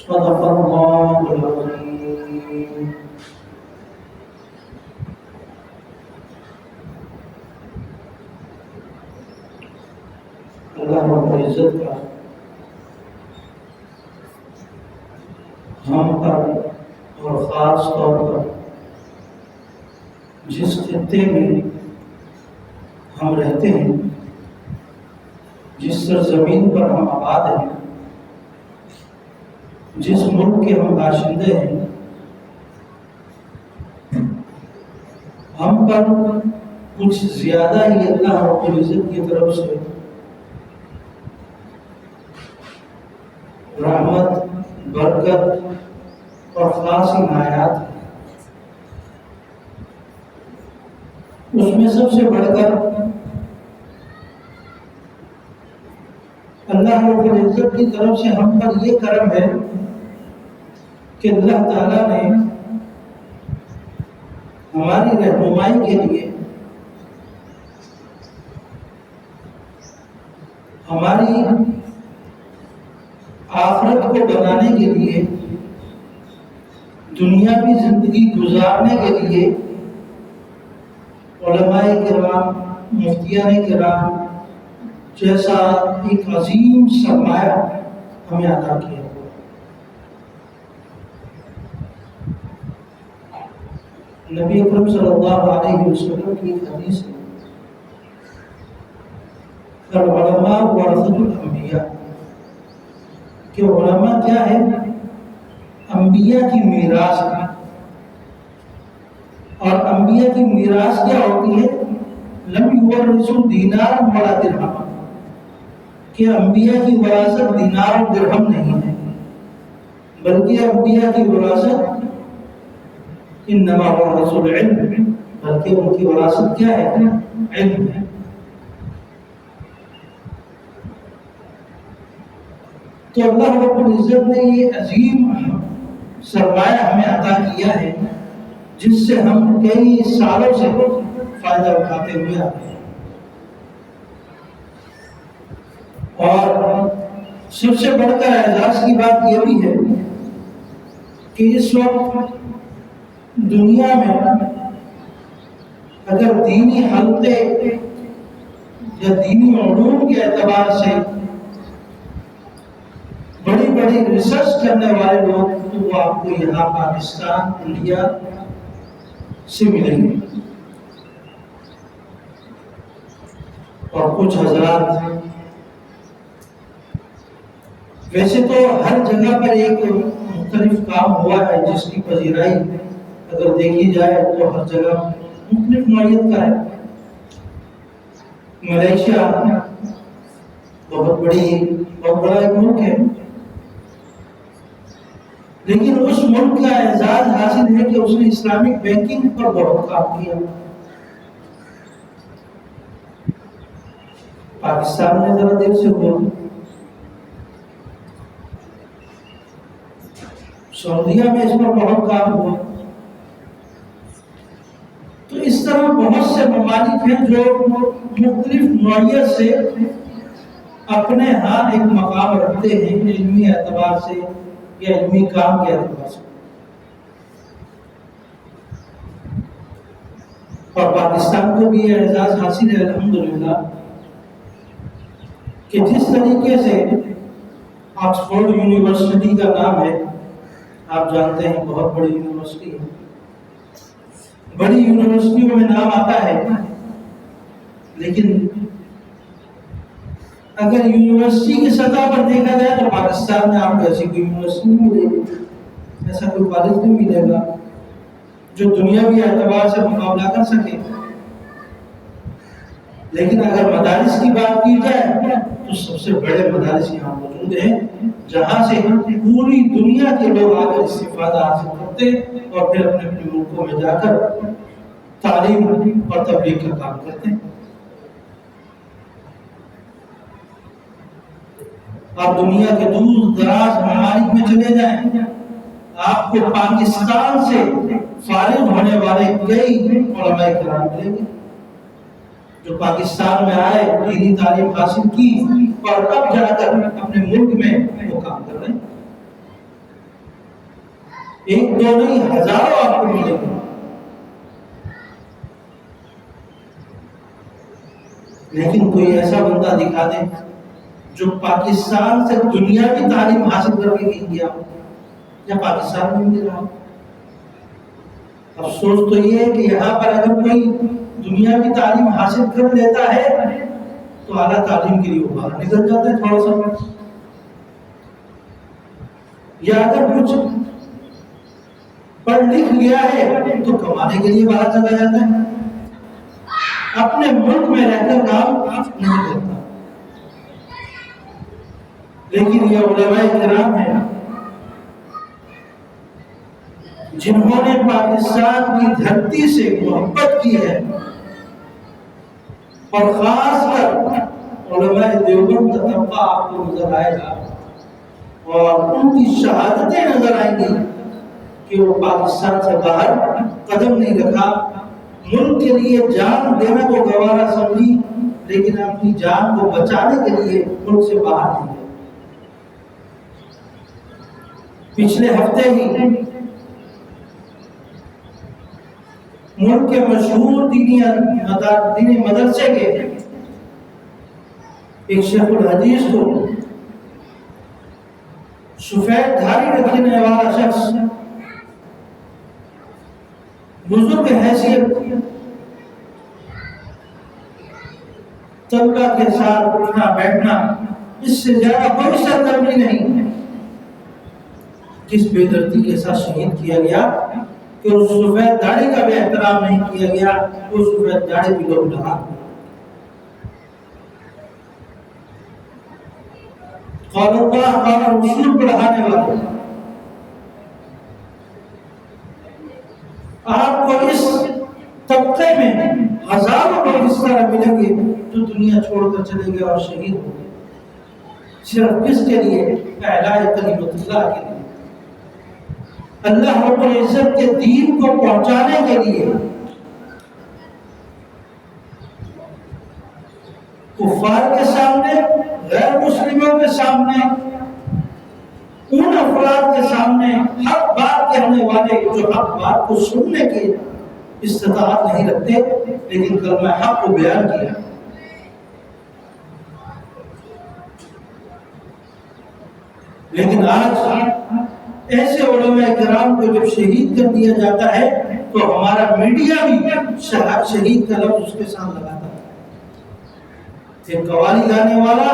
صدق اللہ العظیم۔ اللہ رب العزت کا ہم پر اور خاص طور پر جس خطے میں ہم رہتے ہیں، جس سرزمین پر ہم آباد ہیں، جس ملک کے ہم باشندے ہیں، ہم پر کچھ زیادہ ہی اللہ رب العزت کی طرف سے رحمت، برکت اور خاص عنایات ہیں۔ اس میں سب سے بڑھ کر اللہ رب العزت کی طرف سے ہم پر یہ کرم ہے کہ اللہ تعالیٰ نے ہماری رہنمائی کے لیے، ہماری آخرت کو بنانے کے لیے، دنیاوی زندگی گزارنے کے لیے علماء کرام، مفتیان کرام جیسا ایک عظیم سرمایہ ہمیں عطا کیا۔ نبی اکرم صلی اللہ علیہ وسلم کی حدیث ہے، العلماء ورثۃ الانبیاء، کہ علماء کیا ہے؟ انبیاء کی میراث ہے۔ اور انبیاء کی میراث کیا ہوتی ہے؟ لم یورثوا دینار ولا درہم، کہ انبیاء کی وراثت دینار و درہم نہیں ہے، بلکہ انبیاء کی وراثت انما ورثوا العلم، بلکہ ان کی وراثت کیا ہے؟ علم ہے۔ تو اللہ رب العزت نے یہ عظیم سرمایہ ہمیں عطا کیا ہے، جس سے ہم کئی سالوں سے فائدہ اٹھاتے ہوئے آتے ہیں۔ اور سب سے بڑھ کر اعزاز کی بات یہ بھی ہے کہ اس وقت دنیا میں اگر دینی حلقے یا دینی علوم کے اعتبار سے بڑی بڑی ریسرچ کرنے والے لوگ تو وہ آپ کو یہاں پاکستان، انڈیا سے ملیں گے، اور کچھ حضرات ویسے تو ہر جگہ پر ایک مختلف کام ہوا ہے جس کی پذیرائی اگر دیکھی جائے تو ہر جگہ مختلف نوعیت کا ہے۔ ملیشیا بہت بڑا ایک ملک ہے، لیکن اس ملک کا اعزاز حاصل ہے کہ اس نے اسلامک بینکنگ پر بہت کام کیا۔ پاکستان میں ذرا دیر سے ہوا، سعودیہ میں اس پر بہت کام ہوا۔ تو اس طرح بہت سے ممالک ہیں جو مختلف نوعیت سے اپنے ہاں ایک مقام رکھتے ہیں، علمی اعتبار سے یا علمی کام کے اعتبار سے۔ اور پاکستان کو بھی یہ اعزاز حاصل ہے الحمدللہ کہ جس طریقے سے آکسفورڈ یونیورسٹی کا نام ہے، آپ جانتے ہیں بہت بڑی یونیورسٹی ہے، بڑی یونیورسٹیوں میں نام آتا ہے، لیکن اگر یونیورسٹی کی سطح پر دیکھا جائے تو پاکستان میں آپ کو ایسی کوئی یونیورسٹی نہیں ملے گی، ایسا کوئی کالج نہیں ملے گا جو دنیاوی اعتبار سے مقابلہ کر سکے۔ لیکن اگر مدارس کی بات کی جائے تو سب سے بڑے مدارس یہاں موجود ہیں، جہاں سے پوری دنیا کے لوگ آ کر استفادہ حاصل کرتے اور پھر اپنے اپنے ملکوں میں جا کر تعلیم اور تبلیغ کا کام کرتے ہیں۔ آپ دنیا کے دور دراز ممالک میں چلے جائیں، آپ کو پاکستان سے فارغ ہونے والے کئی علماء کرام ملیں گے جو پاکستان میں آئے، دینی تعلیم حاصل کی اور اب جا کر اپنے ملک میں وہ کام کر رہے ہیں۔ ایک دو نہیں، ہزاروں آپ کو ملیں گے۔ لیکن کوئی ایسا بندہ دکھا دے جو پاکستان سے دنیا کی تعلیم حاصل کر کے گیا یا پاکستان میں بھی رہا۔ افسوس تو یہ ہے کہ یہاں پر اگر کوئی دنیا کی تعلیم حاصل کر لیتا ہے تو اعلیٰ تعلیم کے لیے وہ باہر نکل جاتا ہے تھوڑا سا، یا اگر کچھ پڑھ لکھ گیا ہے تو کمانے کے لیے باہر چلا جاتا ہے، اپنے ملک میں رہ کر کام نہیں کرتا۔ لیکن یہ علماء کرام ہیں جنہوں نے پاکستان کی دھرتی سے محبت کی ہے، اور خاص کر علماء دیوبند کا طبقہ آپ کو نظر آئے گا اور ان کی شہادتیں نظر آئیں گی کہ وہ پاکستان سے باہر قدم نہیں رکھا، ملک کے لیے جان دینا کو گوارا سمجھی، لیکن اپنی جان کو بچانے کے لیے ملک سے باہر نہیں گئے۔ پچھلے ہفتے ہی ملک کے مشہور دینی مدرسے کے ایک شیخ الحدیث کو سفید دھاری رکھنے والا شخص بزرگ حیثیت طلبہ کے ساتھ اٹھنا بیٹھنا، اس سے زیادہ کوئی سرگرمی نہیں، کس بے دردی کے ساتھ شہید کیا گیا کہ اس سفید داڑھی کا بھی احترام نہیں کیا گیا، اس سفید داڑھی بھی لوگ ڈرا۔ قال اللہ قال رسول پڑھانے والے آپ کو اس طبقے میں ہزاروں لوگ اس طرح ملیں گے جو دنیا چھوڑ کر چلے گئے اور شہید ہو گئے، صرف کس کے لیے؟ اعلاء کلمت اللہ کے لیے، اللہ رب العزت کے دین کو پہنچانے کے لیے۔ کفار کے سامنے، غیر مسلموں کے سامنے، ان افراد کے سامنے حق بات کہنے والے جو حق بات کو سننے کی استطاعت نہیں رکھتے، لیکن کلمہ حق کو بیان کیا۔ لیکن آج ایسے علماء کرام کو جب شہید کر دیا جاتا ہے تو ہمارا میڈیا بھی شہید کا لفظ اس کے ساتھ لگاتا ہے۔ ایک قوالی گانے والا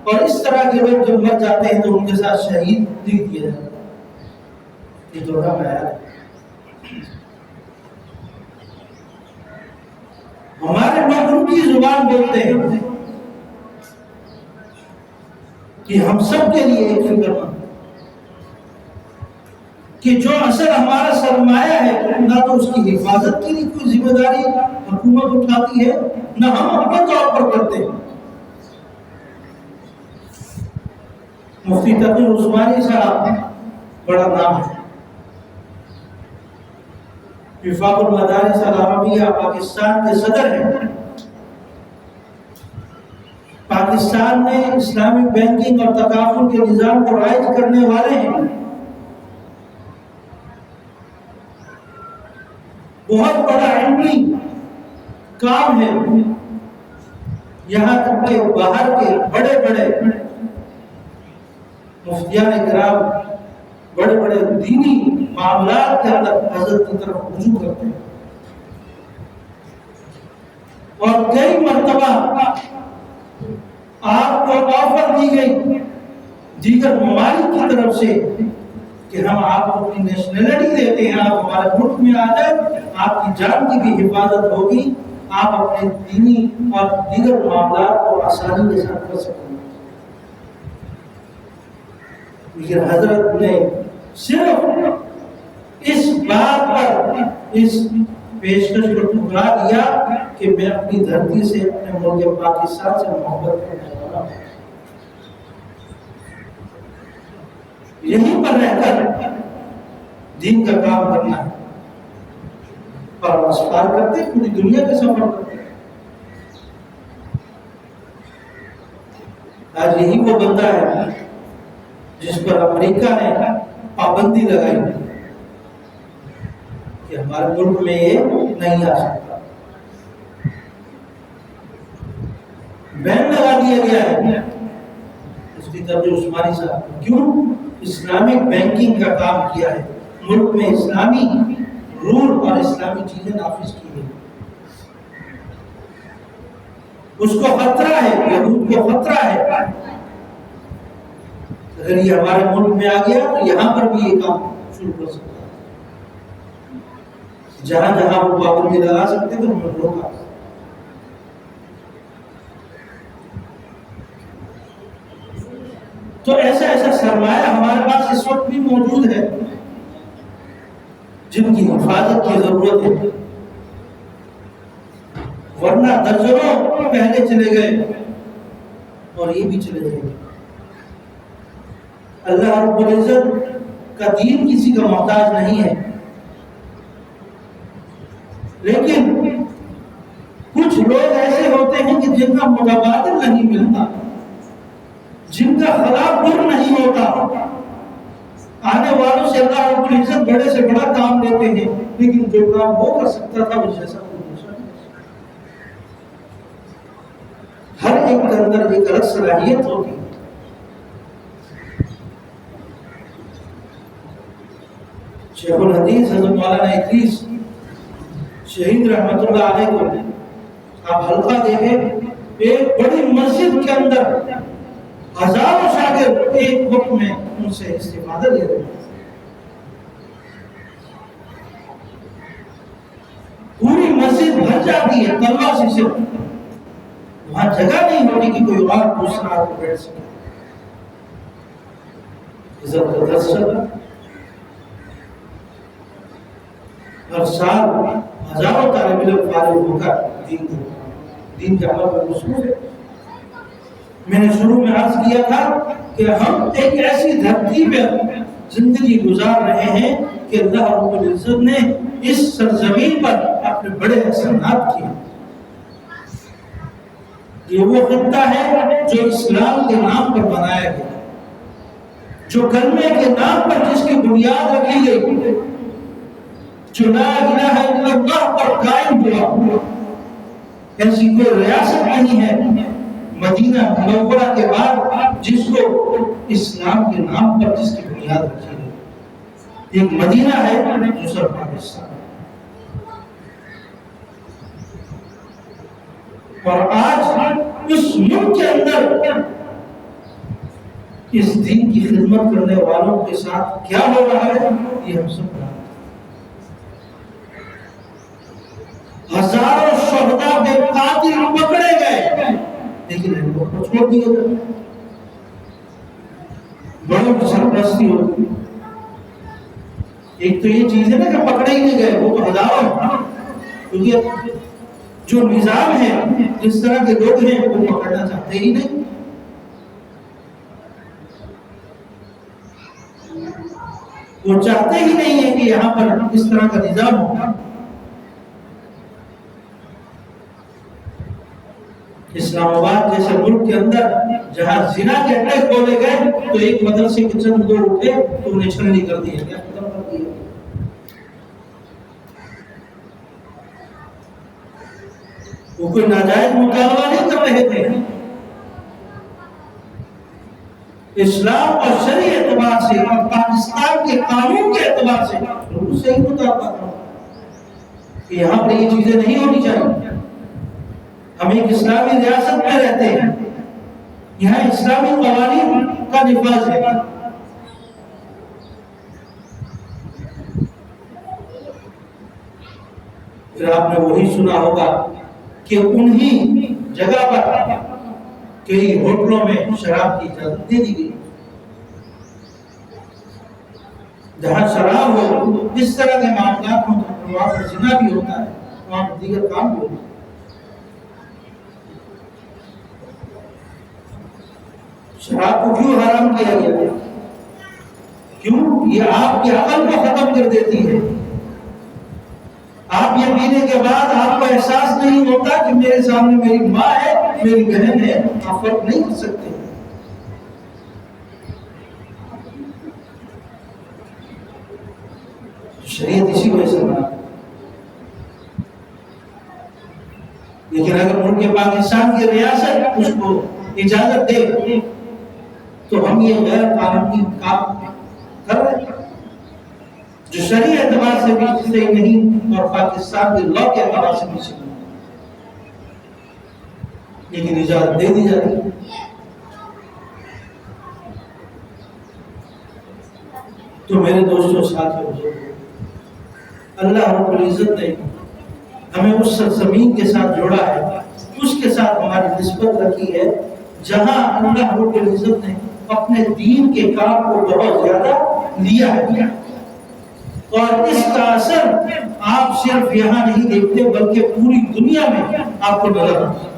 اور اس طرح کے لوگ جب مر جاتے ہیں تو ان کے ساتھ شہید لکھ دیا جاتا ہے۔ یہ تو رب ہے۔ ہمارے لوگ ان کی زبان بولتے ہیں کہ ہم سب کے لیے ایک فکر مند کہ جو اصل ہمارا سرمایہ ہے نہ تو اس کی حفاظت کے لیے کوئی ذمہ داری حکومت اٹھاتی ہے، نہ ہم اپنے طور پر کرتے ہیں۔ مفتی تقی عثمانی صاحب بڑا نام ہے، وفاق المدارس العربیہ پاکستان کے صدر ہیں۔ پاکستان میں اسلامی بینکنگ اور تکافل کے نظام کو رائج کرنے والے ہیں۔ بہت بڑا علمی کام ہے، یہاں تک کہ باہر کے بڑے بڑے مفتیان کرام بڑے بڑے دینی معاملات کے اندر حضرت کی طرف رجوع کرتے ہیں، اور کئی مرتبہ آپ کو آفر دی گئی دیگر ممالک کی طرف سے کہ ہم آپ کو اپنی نیشنلٹی دیتے ہیں، آپ ہمارے ملک میں آ جائیں، آپ کی جان کی بھی حفاظت ہوگی، آپ اپنے دینی اور دیگر معاملات کو آسانی کے ساتھ کر سکیں گے۔ لیکن حضرت نے صرف اس بات پر اس پیشکش کو ٹھکرا دیا کہ میں اپنی دھرتی سے، اپنے ملک پاکستان سے محبت کرنے والا ہوں، یہیں پر رہ کر دین کا کام کرنا ہے، اور اسفار کرتے پوری دنیا کے سفر کرتے۔ آج یہی وہ بندہ ہے جس پر امریکہ نے پابندی لگائی کہ ہمارے ملک میں یہ نہیں آ سکتا. بین لگا دیا گیا ہے اس کی طرف عثمانی صاحب. کیوں؟ اسلامک بینکنگ کا کام کیا ہے, ملک میں اسلامی رول اور اسلامی چیزیں نافذ کی گئی. اس کو خطرہ ہے, یہود کو خطرہ ہے. اگر یہ ہمارے ملک میں آ گیا تو یہاں پر بھی یہ کام شروع کر سکتا ہے. جہاں جہاں وہ پابندی لگا سکتے تو ہم نے روکا. تو ایسا ایسا سرمایہ ہمارے پاس اس وقت بھی موجود ہے جن کی حفاظت کی ضرورت ہے, ورنہ درجنوں پہلے چلے گئے اور یہ بھی چلے گئے. اللہ رب العزت کا دین کسی کا محتاج نہیں ہے, لیکن کچھ لوگ ایسے ہوتے ہیں کہ جن کا متبادل نہیں ملتا, جن کا خلاف در نہیں ہوتا. آنے والوں سے اللہ رب العزت بڑے سے بڑا کام لیتے ہیں, لیکن جو کام وہ کر سکتا تھا وہ جیسا کوئی دوسرا نہیں کر سکتا. ہر ایک کے اندر ایک الگ صلاحیت ہوتی ہے. شیخ الحدیث حضرت مولانا ادریس شہید رحمت اللہ علیہ کو آپ حلقہ دیکھیں, ایک بڑی مسجد کے اندر ہزاروں شاگرد ایک وقت میں ان سے استفادہ لے رہے ہیں. پوری مسجد بھر جاتی ہے طلبہ سے صرف, وہاں جگہ نہیں ہوتی کہ کوئی اور دوسرا آ کے بیٹھ سکے. زبردست شکل ہر سال ہزاروں طالب علم فارغ ہو کر دین کا عمل پر مصروف ہے. میں نے شروع میں عرض کیا تھا کہ ہم ایک ایسی دھرتی پہ زندگی گزار رہے ہیں کہ اللہ رب العزت نے اس سرزمین پر اپنے بڑے احسانات کیے. یہ وہ خطہ ہے جو اسلام کے نام پر بنایا گیا, جو کلمے کے نام پر جس کی بنیاد رکھی گئی, جو لا الہ الا اللہ پر قائم ہوا. ایسی کوئی ریاست نہیں ہے مدینہ منورہ کے بعد جس کو اسلام کے نام پر جس کی بنیاد رکھی گئی. ایک مدینہ ہے دوسرا پاکستان. اور آج اس ملک کے اندر اس دین کی خدمت کرنے والوں کے ساتھ کیا ہو رہا ہے یہ ہم سب جانتے ہیں. ہزاروں شہداء کے قاتل پکڑے گئے لیکن ان کو چھوڑ دیا گیا. بڑوں کی سرپرستی ہوتی. ایک تو یہ چیز ہے نا کہ پکڑے ہی نہیں گئے, وہ تو ہزاروں, کیونکہ جو نظام ہے جس طرح کے لوگ ہیں وہ پکڑنا چاہتے ہی نہیں. وہ چاہتے ہی نہیں ہے کہ یہاں پر اس طرح کا نظام ہو. اسلام آباد جیسے ملک کے اندر جہاں زنا کے اڈے کھولے گئے تو ایک مدرسے کے چند لوگ اٹھے تو انہیں چھلنی کر دیا گیا, ختم کر دیا. وہ کوئی ناجائز مطالبہ نہیں کر رہے تھے. اسلام اور شرعی اعتبار سے اور پاکستان کے قانون کے اعتبار سے بالکل صحیح مطالبہ تھا کہ یہاں پر یہ چیزیں نہیں ہونی چاہیے. ہم ایک اسلامی ریاست میں رہتے ہیں, یہاں اسلامی قوانین کا نفاذ ہے. پھر آپ نے وہی سنا ہوگا کہ انہی جگہ پر کئی ہوٹلوں میں شراب کی اجازت دے دی گئی. جہاں شراب ہو اس طرح کے معاملات ہوں تو وہاں پر زنا بھی ہوتا ہے, وہاں پر دیگر کام بھی ہوتا ہے. شراب کو کیوں حرام کیا گیا؟ کیوں؟ یہ آپ کی عقل کو ختم کر دیتی ہے. آپ یہ پینے کے بعد آپ کو احساس نہیں ہوتا کہ میرے سامنے میری ماں ہے, میری بہن ہے, آپ فرق نہیں کر سکتے. شریعت اسی وجہ سے بنا. لیکن اگر ملک پاکستان کی ریاست اس کو اجازت دے تو ہم یہ غیر قانونی کام کر رہے ہیں جو شرعی اعتبار سے بھی صحیح نہیں اور پاکستان کے لا کے اعتبار سے بھی صحیح نہیں، لیکن اجازت دے دی جاتی ہے۔ تو میرے دوستوں ساتھیوں، اللہ رب العزت نے ہمیں اس سرزمین کے ساتھ جوڑا ہے، اس کے ساتھ ہماری نسبت رکھی ہے جہاں اللہ رب العزت نے اپنے دین کے کام کو بہت زیادہ لیا ہے، اور اس کا اثر آپ صرف یہاں نہیں دیکھتے بلکہ پوری دنیا میں آپ کو نظر آتا ہے۔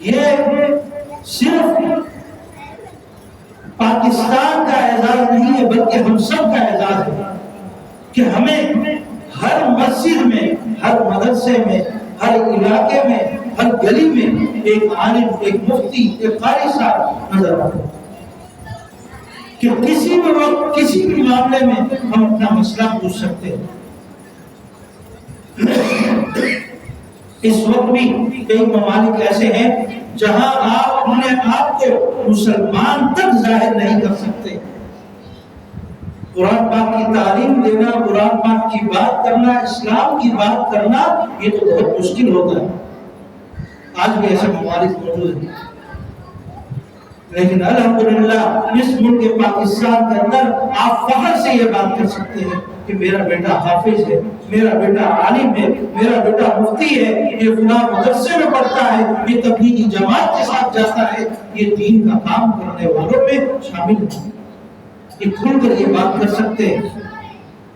یہ صرف پاکستان کا اعزاز نہیں ہے بلکہ ہم سب کا اعزاز ہے کہ ہمیں ہر مسجد میں، ہر مدرسے میں، ہر علاقے میں، ہر گلی میں ایک عالم، ایک مفتی، ایک قاری صاحب نظر آتے ہیں کہ کسی بھی وقت کسی بھی معاملے میں ہم اپنا مسئلہ پوچھ سکتے ہیں۔ اس وقت بھی کئی ممالک ایسے ہیں جہاں آپ اپنے آپ کو مسلمان تک ظاہر نہیں کر سکتے۔ قرآن پاک کی تعلیم دینا، قرآن پاک کی بات کرنا، اسلام کی بات کرنا، یہ تو بہت مشکل ہوتا ہے۔ آج بھی ایسے ممالک موجود ہیں، لیکن الحمدللہ اس ملک پاکستان کے اندر آپ فخر سے یہ بات کر سکتے ہیں کہ میرا بیٹا حافظ ہے، میرا بیٹا عالم ہے، میرا بیٹا مفتی ہے، یہ فلاں مدرسے میں پڑھتا ہے، یہ تبلیغی جماعت کے ساتھ جاتا ہے، یہ دین کا کام کرنے والوں میں شامل ہے۔ یہ کھل کر یہ بات کر سکتے ہیں،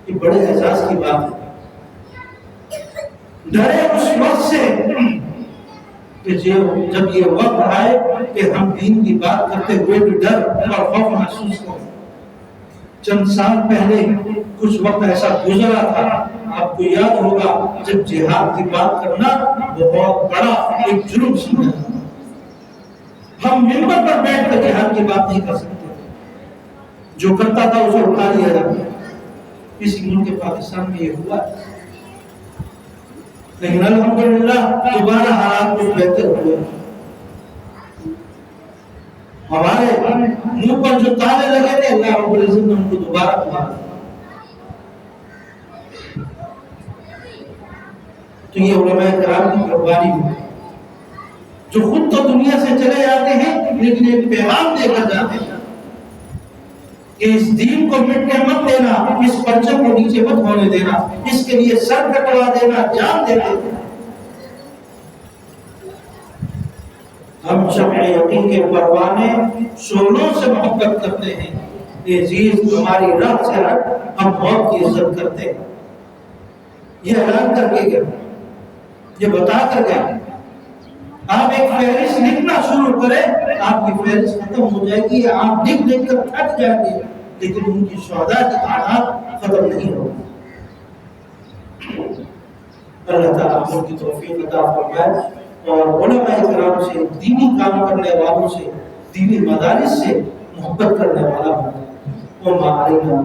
یہ بڑے اعزاز کی بات ہے۔ ڈرے اس وقت سے کہ جب یہ وقت آئے کہ ہم دین کی بات کرتے ہوئے بھی ڈر اور خوف محسوس کریں۔ چند سال پہلے کچھ وقت ایسا گزرا تھا، آپ کو یاد ہوگا، جب جہاد کی بات کرنا بہت بڑا ایک جرم سمجھا تھا۔ ہم منبر پر بیٹھ کر جہاد کی بات نہیں کر سکتے، جو کرتا تھا اسے اٹھا لیا جاتا۔ اسی ملک پاکستان میں یہ ہوا، لیکن الحمدللہ دوبارہ حالات کچھ بہتر ہوئے۔ ہمارے منہ پر جو تالے لگے تھے اللہ رب العزت نے ان کو دوبارہ کھولا۔ تو یہ علماء کرام کی قربانی ہے جو خود تو دنیا سے چلے جاتے ہیں لیکن ایک پیغام دے کر جاتے ہیں کہ اس دین کو مٹنے مت دینا، اس پرچم کو نیچے مت ہونے دینا، اس کے لیے سر کٹوا دینا، جان دے دینا۔ ہم شمع یقین کے پروانے شعلوں سے محبت کرتے ہیں، اے عزیز ہماری راہ سے ہٹ، ہم موت کی عزت کرتے ہیں۔ یہ اعلان کر کے گیا، یہ بتا کر گیا۔ آپ ایک فہرست لکھنا شروع کریں، آپ کی فہرست ختم ہو جائے گی، آپ لکھ لکھ کر تھک جائیں گے، لیکن ان کی شہداء کی تعداد ختم نہیں ہوگی۔ اللہ تعالیٰ ہم کی توفیق عطا فرمائے اور علماء کرام سے، دینی کام کرنے والوں سے، دینی مدارس سے محبت کرنے والا بنائے۔ وما علینا